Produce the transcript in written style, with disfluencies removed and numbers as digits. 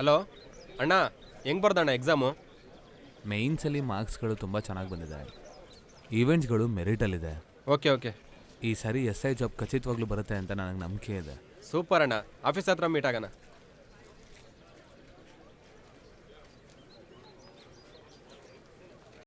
Hello ಅಣ್ಣ, ಹೆಂಗೆ ಬರ್ದಣ್ಣ exam? ಮೇಯ್ನ್ಸಲ್ಲಿ ಮಾರ್ಕ್ಸ್ಗಳು ತುಂಬ ಚೆನ್ನಾಗಿ ಬಂದಿದೆ. ಈವೆಂಟ್ಸ್ಗಳು ಮೆರಿಟಲ್ಲಿದೆ. ಓಕೆ ಓಕೆ, ಈ ಸರಿ SI ಜಾಬ್ ಖಚಿತವಾಗ್ಲೂ ಬರುತ್ತೆ ಅಂತ ನನಗೆ ನಂಬಿಕೆ ಇದೆ. ಸೂಪರ್ ಅಣ್ಣ. ಆಫೀಸ್ ಹತ್ರ ಮೀಟ್ ಆಗೋಣ.